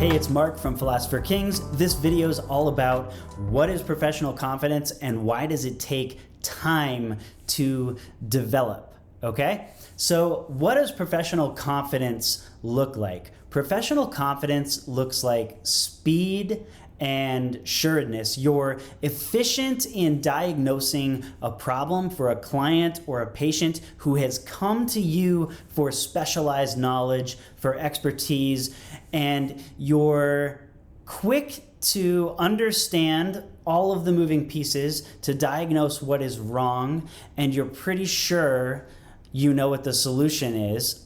Hey, it's Mark from Philosopher Kings. This video is all about what is professional confidence and why does it take time to develop, okay? So what does professional confidence look like? Professional confidence looks like speed and sureness. You're efficient in diagnosing a problem for a client or a patient who has come to you for specialized knowledge, for expertise, and you're quick to understand all of the moving pieces, to diagnose what is wrong, and you're pretty sure you know what the solution is.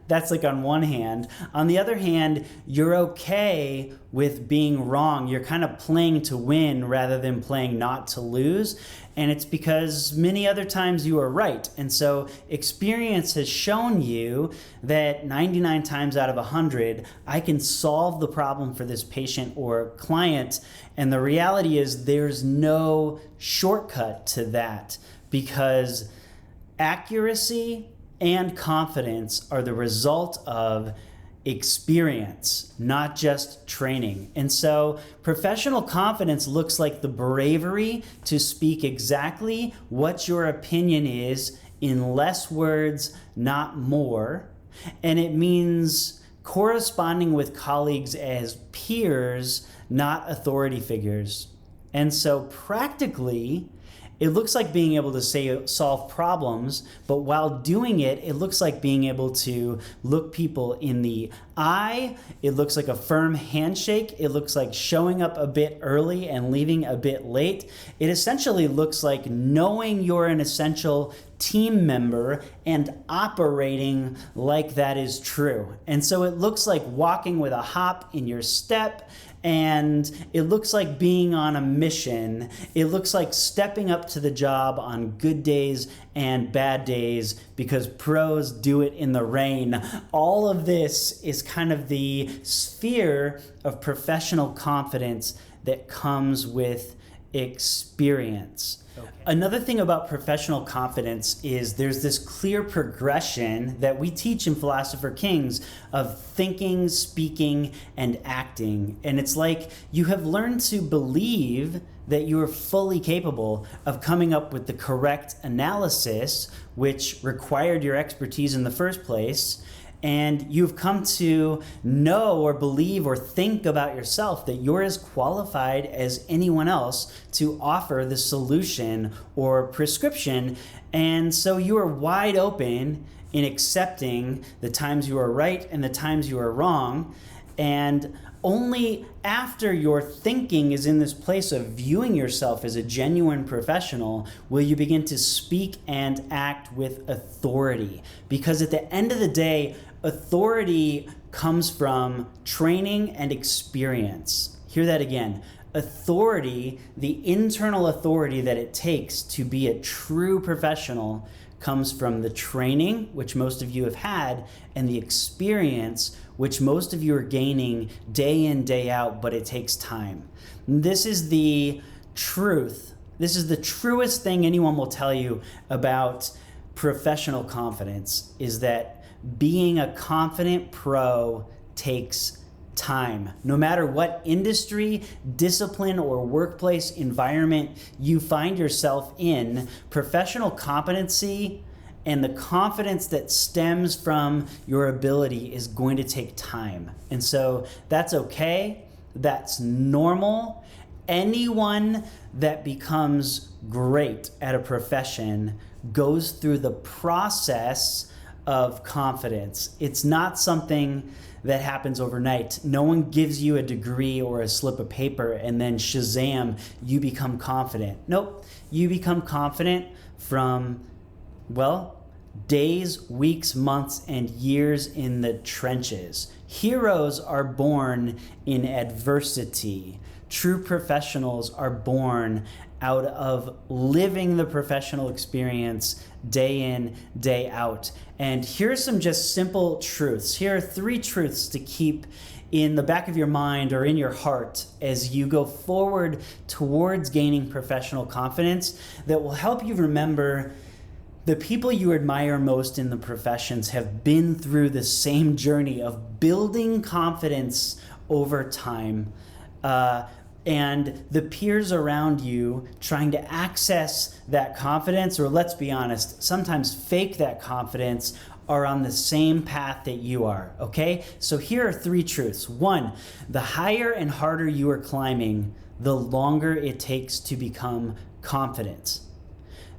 That's like on one hand. On the other hand, you're okay with being wrong. You're kind of playing to win rather than playing not to lose. And it's because many other times you are right. And so experience has shown you that 99 times out of 100, I can solve the problem for this patient or client. And the reality is there's no shortcut to that, because accuracy and confidence are the result of experience, not just training. And so professional confidence looks like the bravery to speak exactly what your opinion is in less words, not more. And it means corresponding with colleagues as peers, not authority figures. And so practically, it looks like being able to solve problems, but while doing it, it looks like being able to look people in the eye. It looks like a firm handshake. It looks like showing up a bit early and leaving a bit late. It essentially looks like knowing you're an essential team member and operating like that is true. And so it looks like walking with a hop in your step, and it looks like being on a mission. It looks like stepping up to the job on good days and bad days because pros do it in the rain. All of this is kind of the sphere of professional confidence that comes with experience. Okay. Another thing about professional confidence is there's this clear progression that we teach in Philosopher Kings of thinking, speaking, and acting. And it's like you have learned to believe that you are fully capable of coming up with the correct analysis, which required your expertise in the first place. And you've come to know or believe or think about yourself that you're as qualified as anyone else to offer the solution or prescription. And so you are wide open in accepting the times you are right and the times you are wrong. And only after your thinking is in this place of viewing yourself as a genuine professional will you begin to speak and act with authority. Because at the end of the day, authority comes from training and experience. Hear that again. Authority, the internal authority that it takes to be a true professional, comes from the training, which most of you have had, and the experience, which most of you are gaining day in, day out, but it takes time. This is the truth. This is the truest thing anyone will tell you about professional confidence, is that being a confident pro takes time. No matter what industry, discipline, or workplace environment you find yourself in, professional competency and the confidence that stems from your ability is going to take time. And so that's okay. That's normal. Anyone that becomes great at a profession goes through the process of confidence. It's not something that happens overnight. No one gives you a degree or a slip of paper and then shazam, you become confident. Nope, you become confident from, days, weeks, months, and years in the trenches. Heroes are born in adversity. True professionals are born out of living the professional experience day in, day out. And here's some just simple truths. Here are 3 truths to keep in the back of your mind or in your heart as you go forward towards gaining professional confidence that will help you remember The people you admire most in the professions have been through the same journey of building confidence over time. And the peers around you trying to access that confidence, or let's be honest, sometimes fake that confidence, are on the same path that you are, okay? So here are 3 truths. 1, the higher and harder you are climbing, the longer it takes to become confident.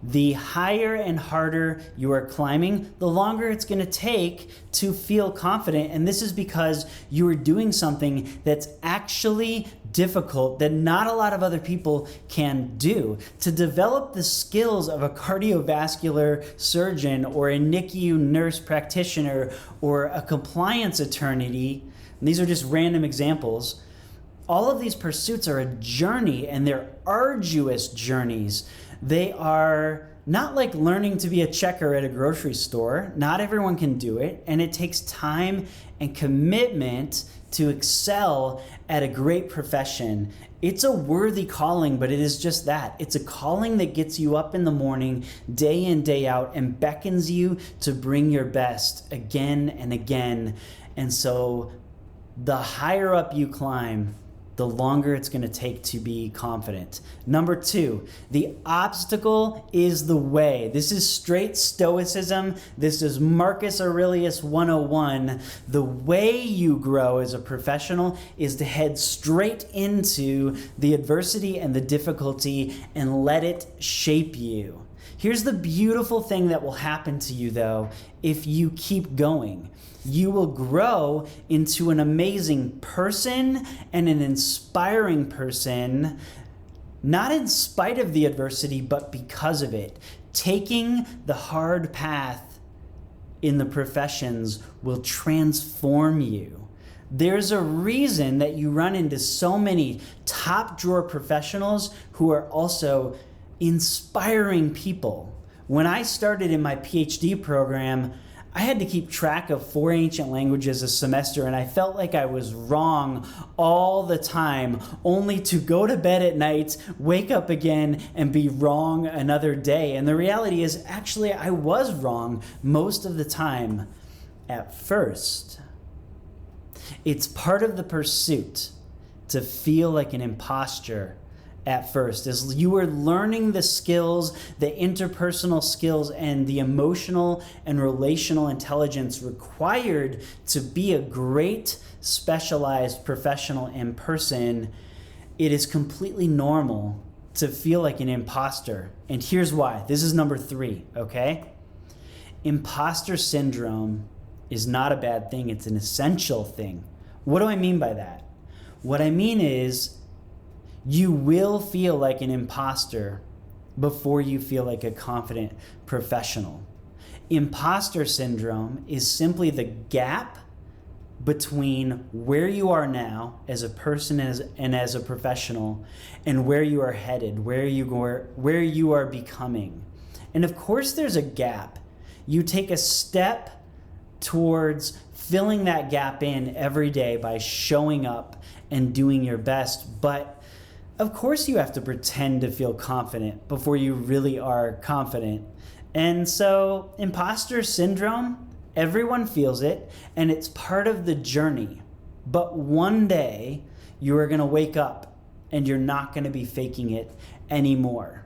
The higher and harder you are climbing, the longer it's going to take to feel confident. And this is because you are doing something that's actually difficult that not a lot of other people can do. To develop the skills of a cardiovascular surgeon or a NICU nurse practitioner or a compliance attorney, and these are just random examples, all of these pursuits are a journey, and they're arduous journeys. They are not like learning to be a checker at a grocery store. Not everyone can do it, and it takes time and commitment to excel at a great profession. It's a worthy calling, but it is just that. It's a calling that gets you up in the morning, day in, day out, and beckons you to bring your best again and again. And so the higher up you climb, the longer it's going to take to be confident. Number 2, the obstacle is the way. This is straight stoicism. This is Marcus Aurelius 101. The way you grow as a professional is to head straight into the adversity and the difficulty and let it shape you. Here's the beautiful thing that will happen to you, though, if you keep going. You will grow into an amazing person and an inspiring person, not in spite of the adversity, but because of it. Taking the hard path in the professions will transform you. There's a reason that you run into so many top drawer professionals who are also inspiring people. When I started in my PhD program, I had to keep track of 4 ancient languages a semester, and I felt like I was wrong all the time, only to go to bed at night, wake up again, and be wrong another day. And the reality is, actually, I was wrong most of the time at first. It's part of the pursuit to feel like an imposter at first, as you are learning the skills, the interpersonal skills, and the emotional and relational intelligence required to be a great specialized professional in person. It is completely normal to feel like an imposter. And here's why. This is number 3, okay? Imposter syndrome is not a bad thing. It's an essential thing. What do I mean by that? What I mean is, you will feel like an imposter before you feel like a confident professional. Imposter syndrome is simply the gap between where you are now as a person and as a professional and where you are headed, where you are becoming. And of course there's a gap. You take a step towards filling that gap in every day by showing up and doing your best, but of course you have to pretend to feel confident before you really are confident. And so imposter syndrome, everyone feels it, and it's part of the journey. But one day you are going to wake up and you're not going to be faking it anymore.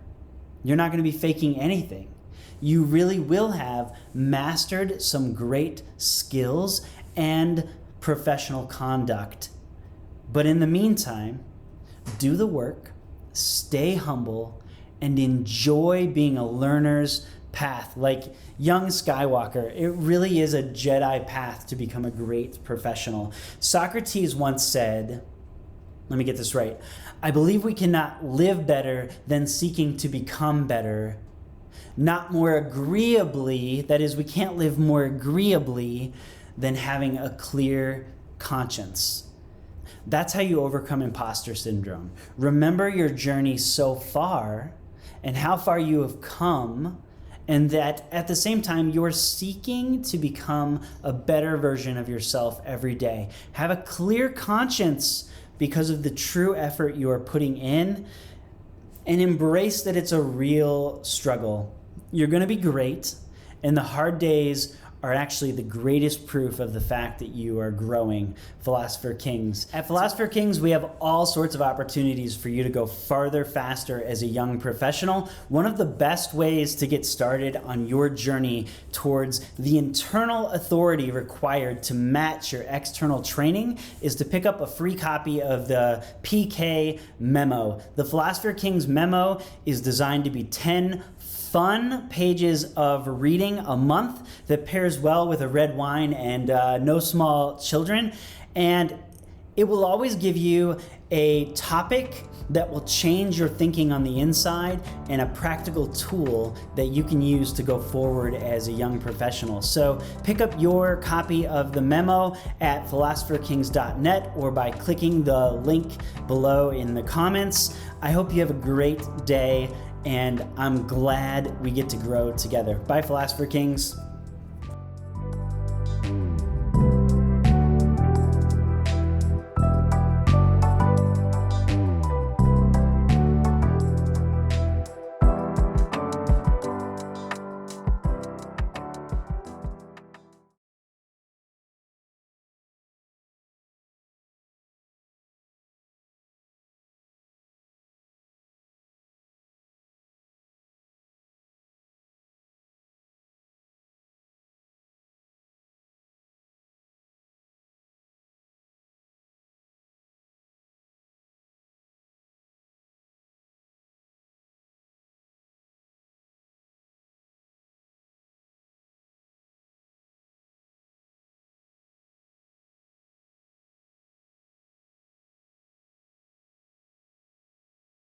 You're not going to be faking anything. You really will have mastered some great skills and professional conduct. But in the meantime, do the work, stay humble, and enjoy being a learner's path. Like young Skywalker, it really is a Jedi path to become a great professional. Socrates once said, let me get this right, I believe we cannot live better than seeking to become better. Not more agreeably, that is, we can't live more agreeably than having a clear conscience. That's how you overcome imposter syndrome. Remember your journey so far and how far you have come, and that at the same time you're seeking to become a better version of yourself every day. Have a clear conscience because of the true effort you are putting in, and embrace that it's a real struggle. You're going to be great, and the hard days are actually the greatest proof of the fact that you are growing, Philosopher Kings. At Philosopher Kings, we have all sorts of opportunities for you to go farther faster as a young professional. One of the best ways to get started on your journey towards the internal authority required to match your external training is to pick up a free copy of the PK Memo. The Philosopher Kings Memo is designed to be 10 fun pages of reading a month that pairs well with a red wine and no small children. And it will always give you a topic that will change your thinking on the inside and a practical tool that you can use to go forward as a young professional. So pick up your copy of the memo at philosopherkings.net or by clicking the link below in the comments. I hope you have a great day, and I'm glad we get to grow together. Bye, Philosopher Kings.